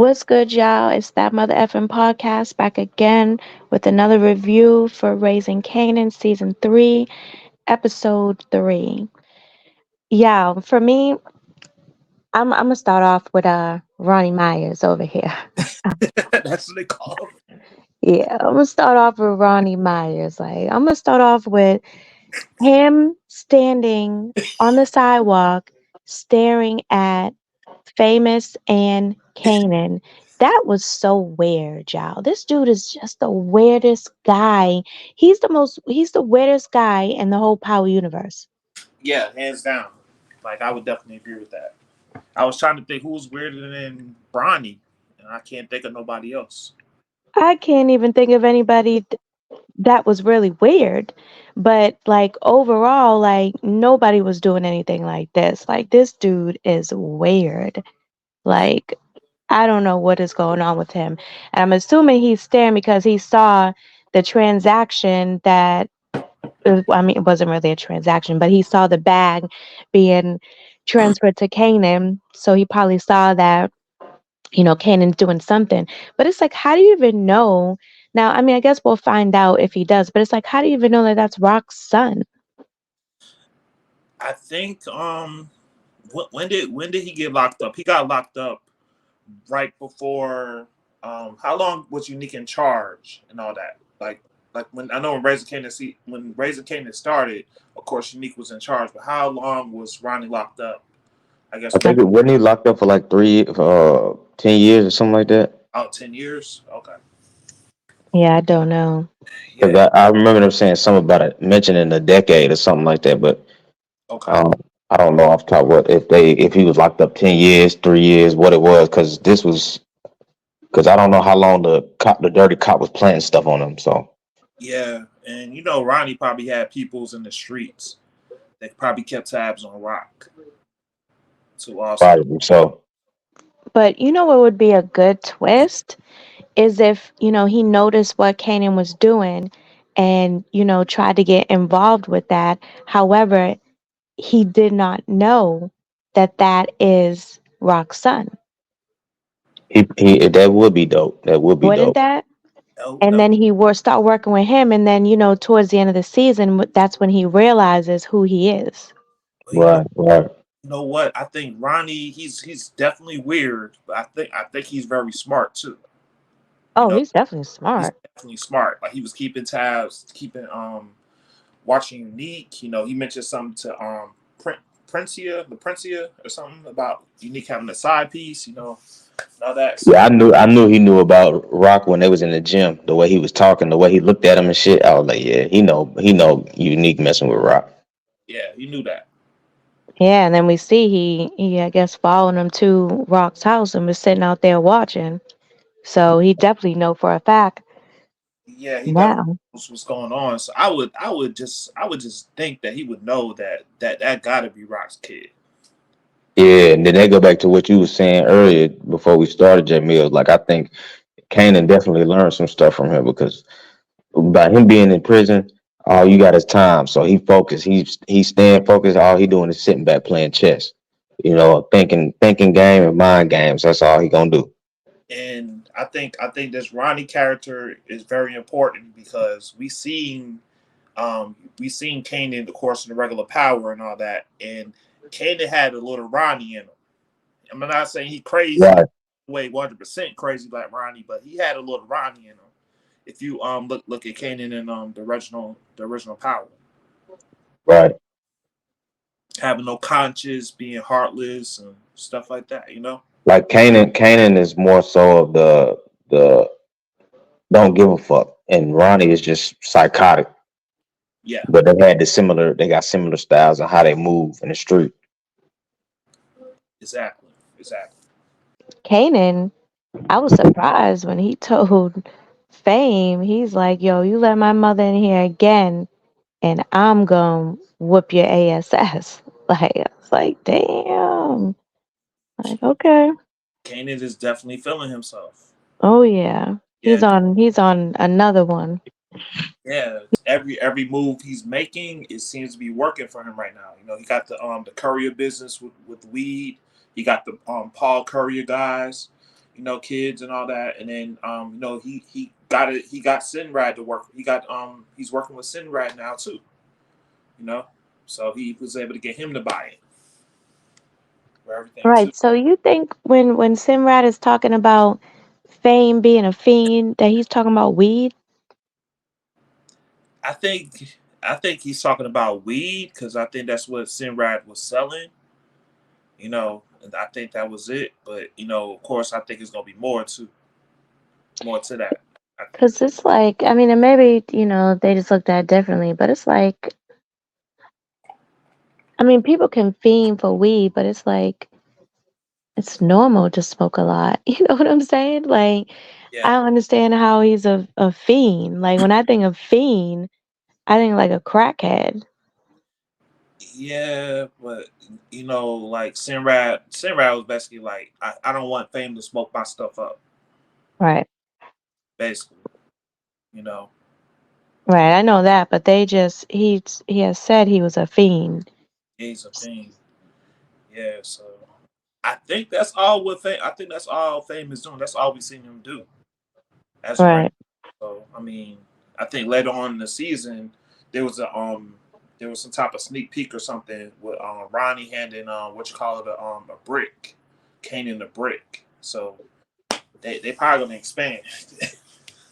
What's good, y'all? It's that mother effing podcast back again with another review for Raising Kanan season 3, episode 3. Yeah, for me, I'm gonna start off with Ronnie Myers over here. That's what they call him. Yeah, I'm gonna start off with Ronnie Myers. I'm gonna start off with him standing on the sidewalk, staring at Famous and Kanan. That was so weird, y'all. This dude is just the weirdest guy. He's the weirdest guy in the whole Power universe. Yeah, hands down. Like I would definitely agree with that. I was trying to think who's weirder than Bronny, and I can't think of nobody else. I can't even think of anybody that was really weird. But like overall, like nobody was doing anything like this. Like this dude is weird. Like I don't know what is going on with him. And I'm assuming he's staring because he saw the transaction that I mean, it wasn't really a transaction, but he saw the bag being transferred to Canaan. So he probably saw that, Canaan's doing something. But it's like, how do you even know? Now, I mean, I guess we'll find out if he does, but it's like, how do you even know that that's Rock's son? I think when did he get locked up? He got locked up right before. How long was Unique in charge and all that? Like when I know when Razor Canaan started, of course Unique was in charge. But how long was Ronnie locked up? I guess I when think Like, it wasn't he locked up for like 10 years or something like that. out 10 years. Okay. yeah, I don't know. Because Yeah. I remember them saying something about it, mentioning a decade or something like that. But Okay. um, I don't know off the top what if he was locked up 10 years, 3 years, what it was. Because I don't know how long the dirty cop was planting stuff on him. So Yeah, and Ronnie probably had peoples in the streets that probably kept tabs on Rock too. Also, probably so. But you know what would be a good twist is if, he noticed what Canaan was doing and, tried to get involved with that. However, he did not know that that is Rock's son. He that would be dope. That would be Wouldn't dope. that? oh, And oh, then he start working with him, and then towards the end of the season, that's when he realizes who he is. well, Right, right. you know what? I think Ronnie, he's definitely weird, but I think he's very smart too. You Oh, know, he's definitely he's smart. definitely smart. Like he was keeping tabs, keeping watching Unique. He mentioned something to Princia or something about Unique having a side piece. And all that. So Yeah, I knew he knew about Rock when they was in the gym. The way he was talking, the way he looked at him and shit. I was like, yeah, he know Unique messing with Rock. yeah, he knew that. Yeah, and then we see he I guess followed him to Rock's house and was sitting out there watching. So he definitely know for a fact Yeah, he definitely now. knows what's going on. So I would just think that he would know that got to be Rock's kid. Yeah, and then they go back to what you were saying earlier before we started, Jamil. Like I think Kanan definitely learned some stuff from him because by him being in prison, all you got is time. So he focused. He's staying focused. All he doing is sitting back playing chess. Thinking game and mind games. That's all he gonna do. And I think this Ronnie character is very important because we seen Kanan in the course of the regular power and all that, and Kanan had a little Ronnie in him. I'm not saying he crazy, Right, way 100% crazy like Ronnie, but he had a little Ronnie in him. If you look at Kanan and the original power, right. having no conscience, being heartless and stuff like that. Like Kanan is more so of the don't give a fuck, and Ronnie is just psychotic. Yeah, But they got similar styles of how they move in the street. exactly, exactly. Kanan, I was surprised when he told Fame, he's like, yo, you let my mother in here again and I'm gonna whoop your ass. Like I was like, damn. Like, okay. Kanan is definitely feeling himself. Oh yeah. Yeah, He's on another one. yeah. Every move he's making, it seems to be working for him right now. He got the courier business with weed. He got the Paul Courier guys. kids and all that. And then he got Sinrad to work. He's working with Sinrad now too. You know, so he was able to get him to buy it for everything too. Right. So you think when Simrat is talking about Fame being a fiend, that he's talking about weed? I think I think he's talking about weed because I think that's what Sinrad was selling. And I think that was it. But of course, I think it's gonna be more to that. I think. Because it's like, I mean, and maybe, they just looked at it differently, but it's like, I mean, people can fiend for weed, but it's like, it's normal to smoke a lot. You know what I'm saying? Like, I Yeah, don't understand how he's a fiend. Like, when I think of fiend, I think like a crackhead. yeah, but like Sinrad was basically like, I don't want Fame to smoke my stuff up, Right. basically. You know, Right. I know that, but he has said he was a fiend. he's a fiend. Yeah, so I think that's all what Fame. I think that's all Fame is doing. That's all we've seen him do as of right Right. now. So I mean, I think later on in the season there was there was some type of sneak peek or something with Ronnie handing what you call it a brick, Kanan a brick. So they probably gonna expand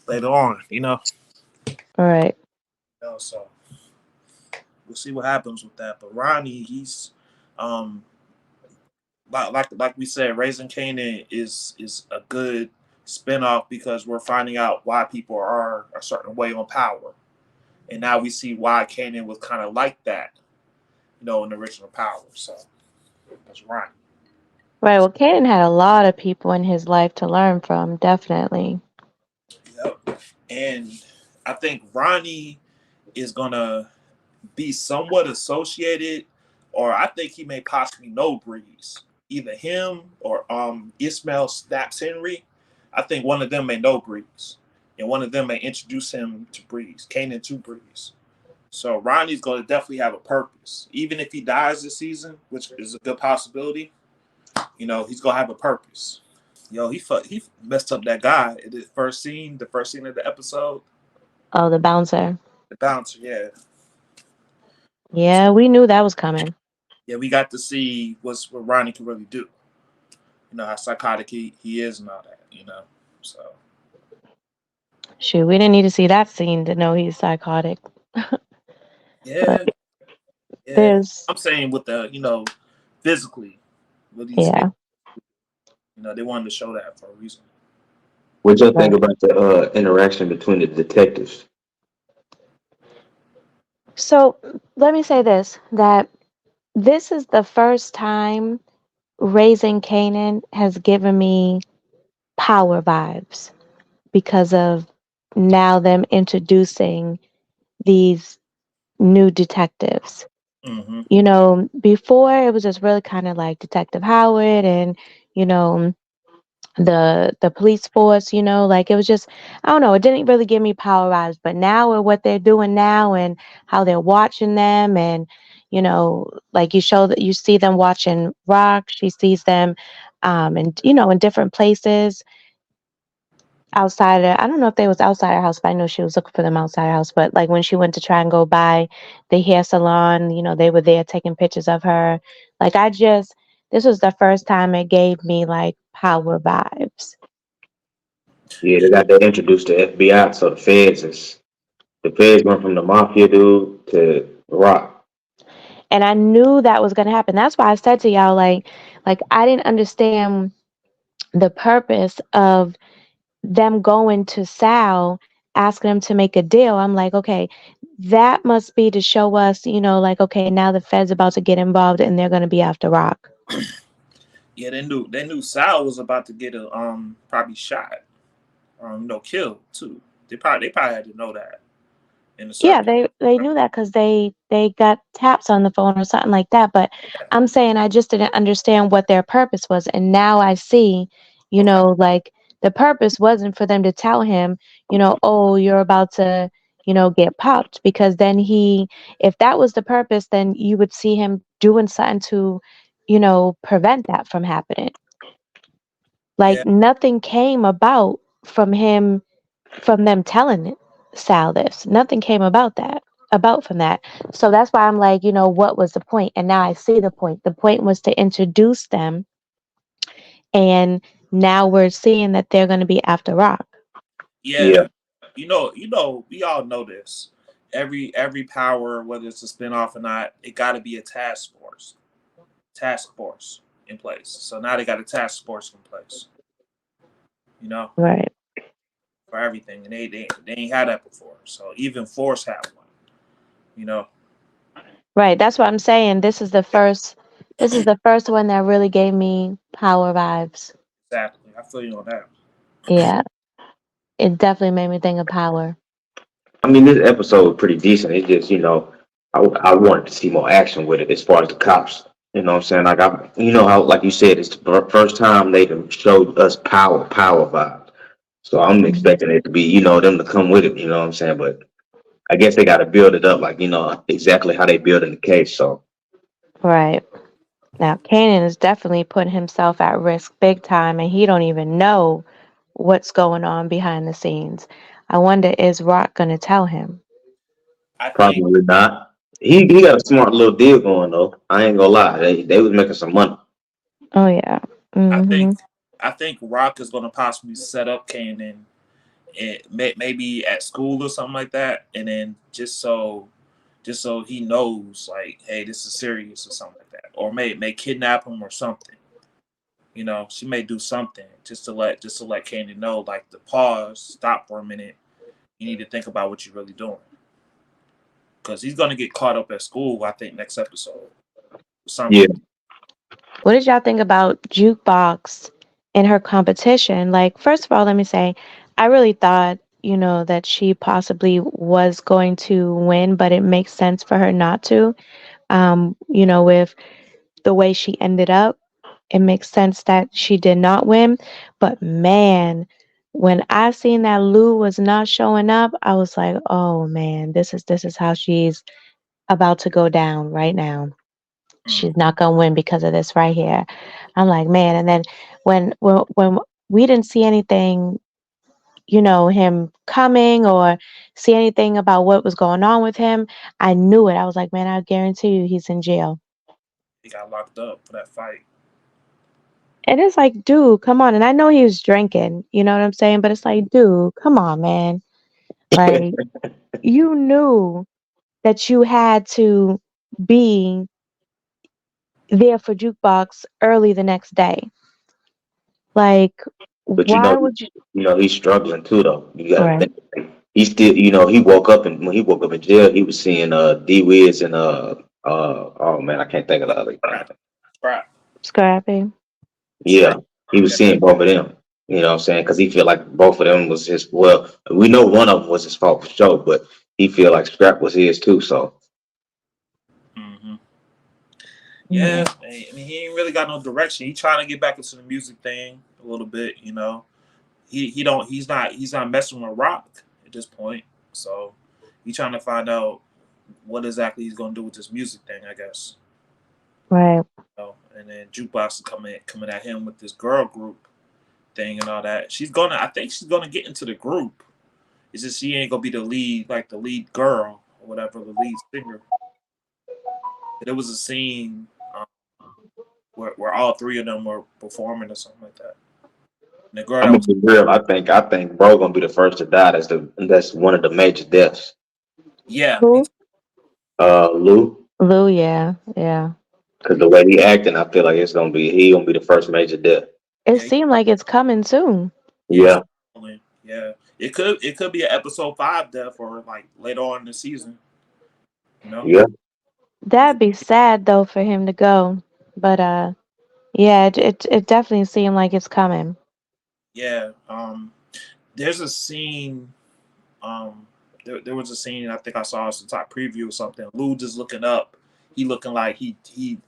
later on. Right. So we'll see what happens with that. But Ronnie, he's um like we said, Raising Kanan is a good spinoff because we're finding out why people are a certain way on power, and now we see why Kanan was kind of like that, in the original Power. So that's right. Right. Well, Kanan had a lot of people in his life to learn from, definitely. Yep. And I think Ronnie is gonna be somewhat associated, or I think he may possibly know Breeze. Either him or Ismail Snaps Henry. I think one of them may know Breeze, and one of them may introduce him to Breeze, Kanan to Breeze. So Ronnie's going to definitely have a purpose, even if he dies this season, which is a good possibility. He's going to have a purpose. He messed up that guy in the first scene of the episode, Oh, the bouncer. the bouncer. Yeah, Yeah, we knew that was coming. yeah, we got to see what Ronnie can really do. How psychotic he is and all that. So Shoot, we didn't need to see that scene to know he's psychotic. yeah, Like, yeah. there's, I'm saying with the physically what he's able. yeah, They wanted to show that for a reason. What y'all think right. about the interaction between the detectives? So let me say this, that this is the first time Raising Kanan has given me power vibes because of now them introducing these new detectives. Mm-hmm. Before it was just really kind of like Detective Howard and, you know, the police force, like it was just, I don't know, it didn't really give me power vibes. But now with what they're doing now and how they're watching them, and like you show that you see them watching Rock, she sees them and in different places outside I don't know if they was outside her house, but I know she was looking for them outside her house. But like when she went to try and go by the hair salon, they were there taking pictures of her. Like this was the first time it gave me like power vibes. Yeah, they got that introduced to FBI, so the feds went from the mafia dude to Rock. And I knew that was gonna happen. That's why I said to y'all, like I didn't understand the purpose of them going to Sal, asking him to make a deal. I'm like, okay, that must be to show us, like, okay, now the Fed's about to get involved and they're gonna be after Rock. Yeah, they knew Sal was about to get a probably shot, killed too. They probably had to know that in a Yeah, certain. they knew that because they got taps on the phone or something like that. But I'm saying I just didn't understand what their purpose was, and now I see, Okay. like the purpose wasn't for them to tell him, oh, you're about to, get popped, because then if that was the purpose, then you would see him doing something to, prevent that from happening. Yeah, Like nothing came about from him, from them telling Sal this. Nothing came about that, about from that. So that's why I'm like, what was the point? And now I see the point. The point was to introduce them, and now we're seeing that they're going to be after Rock. yeah. Yeah. We all know this. Every power, whether it's a spinoff or not, it got to be a task force in place. So now they got a task force in place. You know, Right. for everything, and they ain't had that before. So even Force had one. You know, Right. That's what I'm saying. This is the first one that really gave me power vibes. exactly. I feel you on that. Yeah. It definitely made me think of power. I mean, this episode was pretty decent. It's just, I wanted to see more action with it as far as the cops. You know what I'm saying? Like, how, like you said, it's the first time they done showed us power vibes. So I'm Mhm. expecting it to be, them to come with it. You know what I'm saying? But I guess they got to build it up, like, exactly how they build in the case. So, Right. Now, Kanan is definitely putting himself at risk big time, and he don't even know what's going on behind the scenes. I wonder, is Rock gonna tell him? I think probably not. He got a smart little deal going, though. I ain't gonna lie. They was making some money. Oh yeah. I think Mhm. I think Rock is going to possibly set up Kanan, and maybe at school or something like that, and then just so he knows, like, hey, this is serious or something like that, or may kidnap him or something. She may do something just to let Kanan know, like, the pause, stop for a minute. You need to think about what you're really doing, because he's going to get caught up at school. I think next episode or some Yeah. reason. What did y'all think about Jukebox and her competition? Like, first of all, let me say, I really thought, that she possibly was going to win, but it makes sense for her not to. With the way she ended up, it makes sense that she did not win. But man, when I seen that Lou was not showing up, I was like, oh man, this is how she's about to go down right now. Mm, She's not gonna win because of this right here. I'm like, man, and then when we didn't see anything, him coming or see anything about what was going on with him, I knew it. I was like, man, I guarantee you he's in jail. he got locked up for that fight. And it's like, dude, come on. And I know he was drinking, you know what I'm saying? But it's like, dude, come on, man. Like, you knew that you had to be there for Jukebox early the next day. Like, But why would you? he's struggling too, though. You got to Right. think. He still, he woke up, and when he woke up in jail, he was seeing D Wiz and oh man, I can't think of the other guy. Scrap, scrap. Scrappy. Yeah, he was Yeah, seeing both of them. You know what I'm saying? Because he feel like both of them was his. Well, we know one of them was his fault for sure, but he feel like Scrap was his too. So hmm Yeah. yeah. I mean, he ain't really got no direction. He trying to get back into the music thing a little bit. He's not messing with rock at this point. So he trying to find out what exactly he's gonna do with this music thing, I guess. Right. And then Jukebox is coming at him with this girl group thing and all that. I think she's gonna get into the group. It's just she ain't gonna be the lead, like the lead girl or whatever, the lead singer. There was a scene where all three of them were performing or something like that. And the girl I'm that gonna was be real. I think bro gonna be the first to die. That's one of the major deaths. yeah, me Who? too. Lou, Lou, yeah. Yeah. because the way he acting, I feel like he gonna be the first major death. It Yeah, seemed like it's coming soon. yeah, Yeah, yeah. It could be an episode 5 death or like later on in the season. You know. yeah. That'd be sad though for him to go. But yeah, it definitely seemed like it's coming. Yeah. There's a scene. Um, there was a scene I think I saw as a top preview or something. Lou just looking up. He looking like he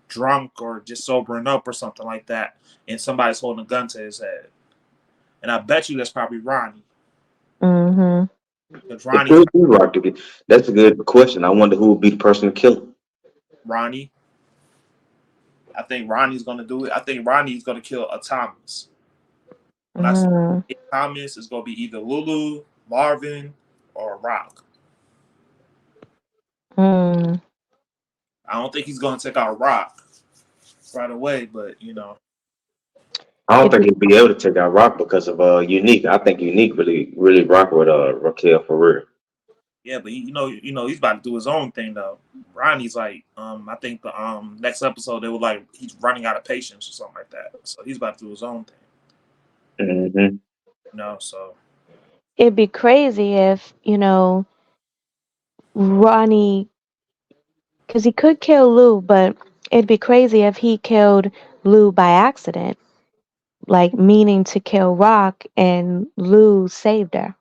drunk or just sobering up or something like that, and somebody's holding a gun to his head. And I bet you that's probably Ronnie, Mhm. because It Ronnie's could be Rock. That's a good question. I wonder who would be the person to kill him. Ronnie. I think Ronnie's gonna do it. I think Ronnie's gonna kill a Thomas. When I say Mm, Thomas, it's gonna be either Lulu, Marvin, or Rock. mm. I don't think he's gonna take out Rock right away, but I don't It'd think be he'd be able to take out Rock because of Unique. I think Unique really rock with Raquel for real. yeah, but he's about to do his own thing though. Ronnie's like, I think the next episode they were like he's running out of patience or something like that. So he's about to do his own thing, Hmm. So it'd be crazy if, Ronnie, because he could kill Lou, but it'd be crazy if he killed Lou by accident, like meaning to kill Rock and Lou saved her.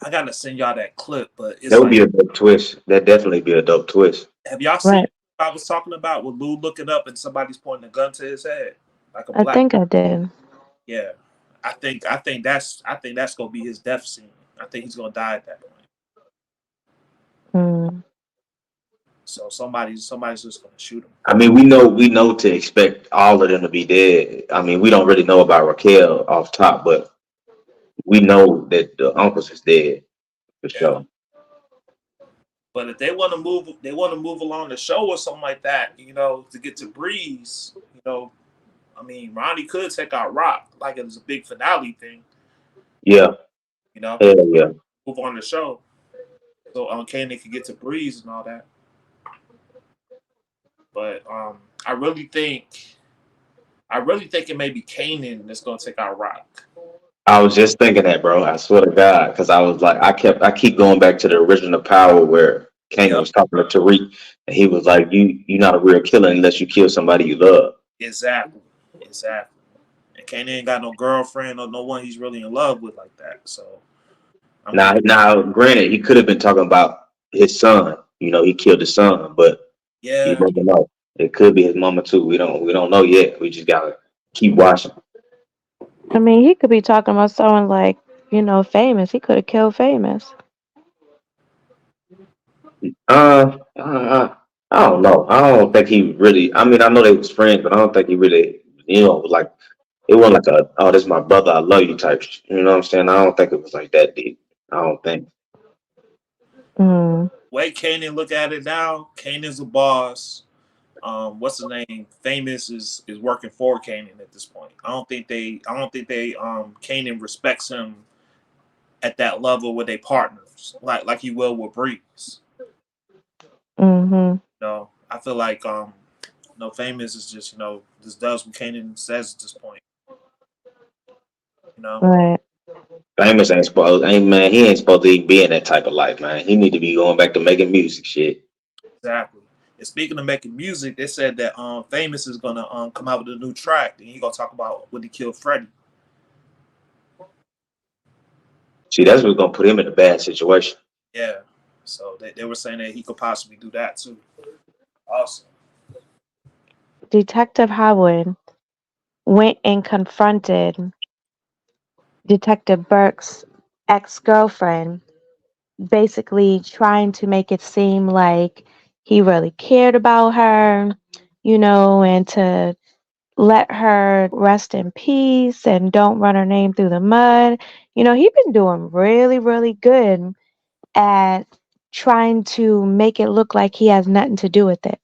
I gotta send y'all that clip, but That it's would like, be a dope twist. That definitely be a dope twist. have y'all seen Right. what I was talking about with Lou looking up and somebody's pointing a gun to his head like a I black? think I did. Yeah, I think that's gonna be his death scene. I think he's gonna die at that point. Mm. So somebody's just gonna shoot him. I mean, we know to expect all of them to be dead. I mean, we don't really know about Raquel off top, but we know that the uncles is dead for Yeah. sure. But if they want to move along the show or something like that, to get to Breeze, I mean, Ronnie could take out Rock like it was a big finale thing, Yeah, you know, hell yeah. move on the show. So Kanan could get to Breeze and all that. But I really think it may be Kanan that's gonna take out Rock. I was just thinking that, bro. I swear to God, because I was like, I keep going back to the original Power where Kane Yep, was talking to Tariq, and he was like, you're not a real killer unless you kill somebody you love." exactly, exactly. And Kanan ain't got no girlfriend or no one he's really in love with like that. So I'm Now, thinking, now, granted, he could have been talking about his son. He killed his son, but you yeah, never know. It could be his mama too. We don't know yet. We just gotta keep watching. I mean, he could be talking about someone like, famous. He could have killed famous. I don't know. I don't think he really. I mean, I know they was friends, but I don't think he really. Like it wasn't like a "oh, this is my brother, I love you" type. You know what I'm saying? I don't think it was like that deep. I don't think. Mm. way Kanan look at it now, Kanan's a boss. What's his name? Famous is working for Kanan at this point. I don't think they Kanan respects him at that level with their partners, like he will with Breeze. Mhm. I feel like Famous is just does what Kanan says at this point. You know, Right. Famous ain't supposed. Ain't man. He ain't supposed to be in that type of life, man. He need to be going back to making music shit. exactly. And speaking of making music, they said that Famous is gonna come out with a new track, and he gonna talk about when he killed Freddie. See, that's what's gonna put him in a bad situation. Yeah. So they were saying that he could possibly do that too. Also, Detective Howard went and confronted Detective Burke's ex-girlfriend, basically trying to make it seem like he really cared about her, and to let her rest in peace and don't run her name through the mud. He's been doing really, really good at trying to make it look like he has nothing to do with it.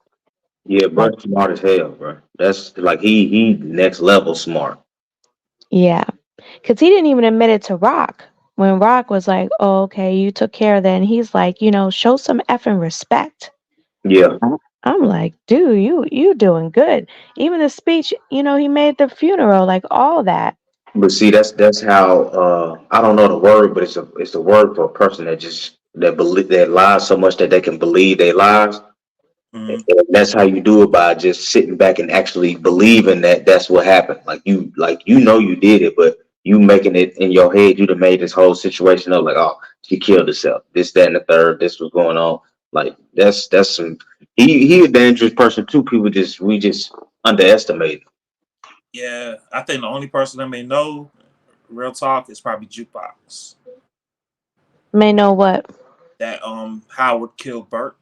Yeah, Like, bro, smart as hell, bro. That's like he next level smart. yeah. Because he didn't even admit it to Rock. When Rock was like, oh, okay, you took care of that. And he's like, show some effing respect. Yeah, I'm like, dude, you doing good. Even the speech, he made the funeral, like all that. but see, that's how I don't know the word, but it's a word for a person that lies so much that they can believe they lies. And mm-hmm. that's how you do it by just sitting back and actually believing that that's what happened. Like you did it, but you making it in your head. You done made this whole situation up. Like, oh, she killed herself. This, that, and the third. This was going on. Like that's some. He a dangerous person too. We just underestimate. Yeah, I think the only person that may know real talk is probably Jukebox. May know what. That Howard killed Burke.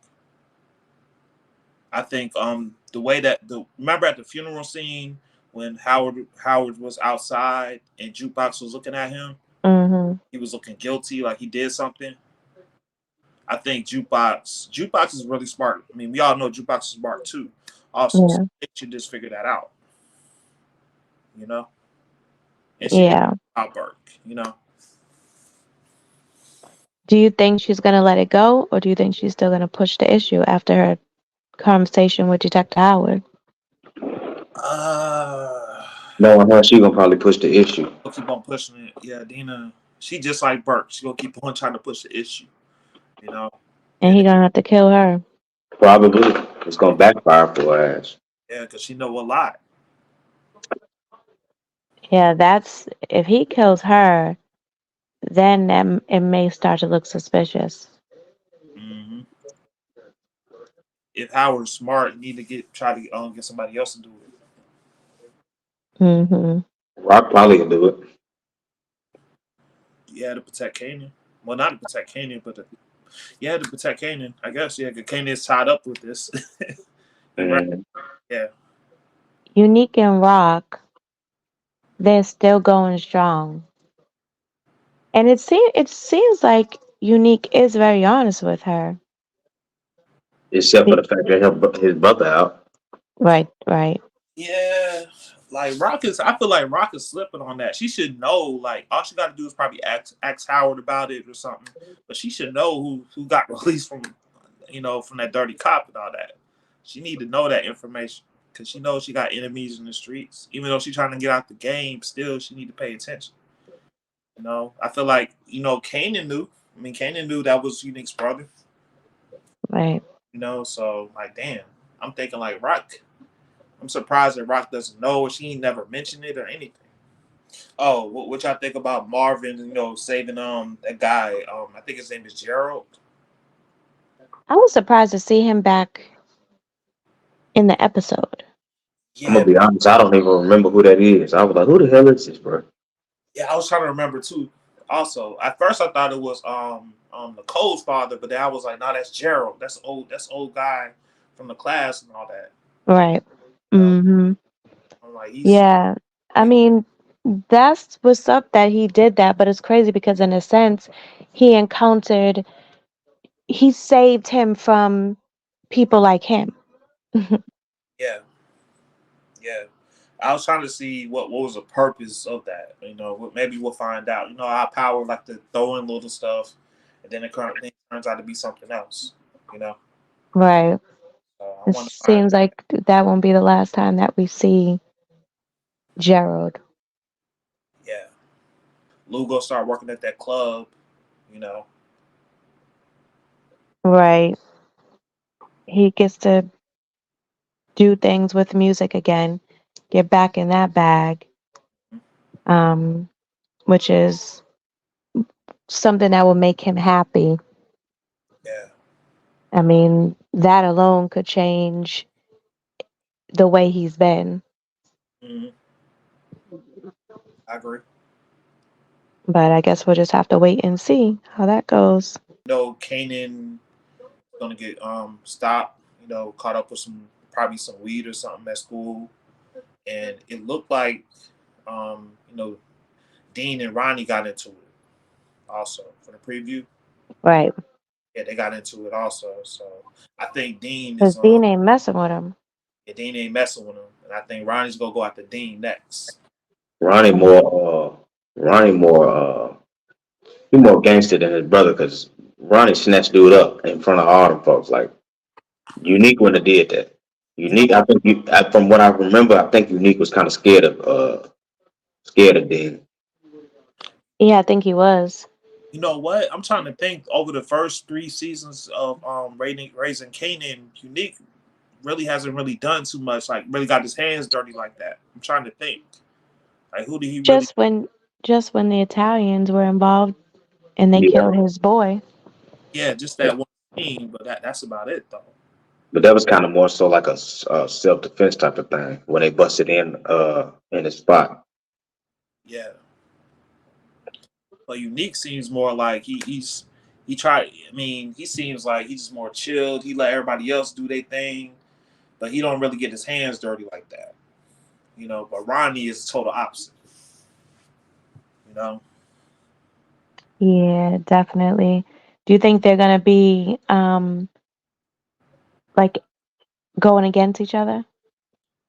I think the way that the remember at the funeral scene when Howard was outside and Jukebox was looking at him. Mhm. He was looking guilty, like he did something. I think Jukebox is really smart. I mean, we all know Jukebox is smart too. Also, so Yeah. they should just figure that out, you know. And she did Yeah. about Burke, you know. Do you think she's gonna let it go, or do you think she's still gonna push the issue after her conversation with Detective Howard? Uh, Knowing her, she gonna probably push the issue. we'll keep on pushing it. Yeah, Dina, she just like Burke. She gonna keep on trying to push the issue, you know. And And he gonna have to kill her. Probably. It's gonna backfire for her ass. yeah, because she know a lot. Yeah, that's if he kills her, then it may start to look suspicious. Hmm. If Howard's smart, need to try to get somebody else to do it. Mhm. Rock probably can do it. Yeah, to protect Kanan. Well, not to protect Kanan, but yeah, to protect Kanan. I guess yeah, because Kanan is tied up with this. You're right. Mm. Yeah, Unique and Rock, they're still going strong. And it seems like Unique is very honest with her. Except for Be- the fact that his brother out. Right, right, yeah. Like Rock is, I feel like Rock is slipping on that. She should know. Like all she got to do is probably ask Howard about it or something. But she should know who got released from, from that dirty cop and all that. She need to know that information because she knows she got enemies in the streets. Even though she's trying to get out the game, still she need to pay attention. I feel like Kanan knew. I mean, Kanan knew that was Unique's brother. right. So like, damn, I'm thinking like Rock. I'm surprised that Rock doesn't know, or she ain't never mentioned it or anything. Oh, what y'all think about Marvin? Saving that guy. I think his name is Gerald. I was surprised to see him back in the episode. I'm gonna Yeah, be honest, I don't even remember who that is. I was like, who the hell is this, bro? yeah. I was trying to remember too. Also, at first I thought it was Nicole's father, but then I was like, no, that's Gerald. That's old. That's old guy from the class and all that. Right. You know, Mhm. I'm like, he's Yeah. I yeah, mean, that's what's up that he did that, but it's crazy because in a sense, he encountered he saved him from people like him. yeah, yeah. I was trying to see what was the purpose of that. Maybe we'll find out. Our power like to throw in little stuff, and then the current thing turns out to be something else. You know, Right. so I It want to find. seems like that won't be the last time that we see Gerald. Yeah, Lou go start working at that club. You know, Right. He gets to do things with music again, get back in that bag, um, which is something that will make him happy. yeah, I mean, that alone could change the way he's been. hmm I agree. But I guess we'll just have to wait and see how that goes. Kanan gonna get stopped. Caught up with probably some weed or something at school, and it looked like um, you know Dean and Ronnie got into it also for the preview. Right. Yeah, they got into it also. So I think Dean Because is Dean ain't messing with him. yeah, Dean ain't messing with him, and I think Ronnie's gonna go after Dean next. Ronnie more, Ronnie more, he more gangster than his brother because Ronnie snatched dude up in front of all them folks. Like Unique wouldn't have did that. You know Unique, I what? think from what I remember, I think Unique was kind of scared of Dean. Yeah, I think he was. You know what? I'm trying to think over the first 3 seasons of raising Kanan. Unique really hasn't really done too much. Like really got his hands dirty like that. I'm trying to think. Like who did he really? Just when just when the Italians were involved and they Yeah, killed his boy. Yeah, just that one scene, but that's about it though. but that was kind of more so like a self defense type of thing when they busted in his spot. Yeah, but Unique seems more like he tried. I mean, he seems like he's just more chilled. He let everybody else do their thing, but he don't really get his hands dirty like that. You know, but Ronnie is the total opposite. You know, Yeah, definitely. Do you think they're gonna be like going against each other?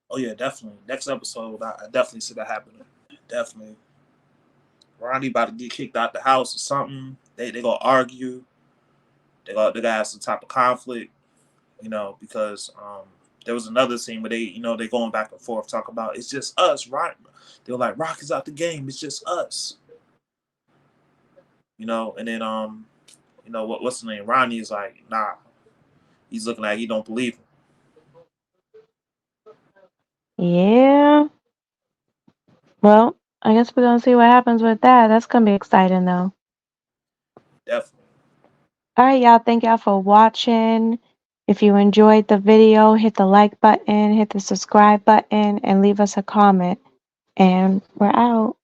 oh yeah, definitely. Next episode, I definitely see that happening. Definitely, Ronnie about to get kicked out the house or something. They gonna argue. They gonna have some type of conflict. You know, because there was another scene where they going back and forth talk about it's just us, right? They were like, Rock is out the game. It's just us. You know, and then what's the name? Ronnie is like, nah. He's looking like he don't believe him. Yeah. Well, I guess we're gonna see what happens with that. That's gonna be exciting though. Definitely, All right, y'all. Thank y'all for watching. If you enjoyed the video, hit the like button, hit the subscribe button, and leave us a comment. And we're out.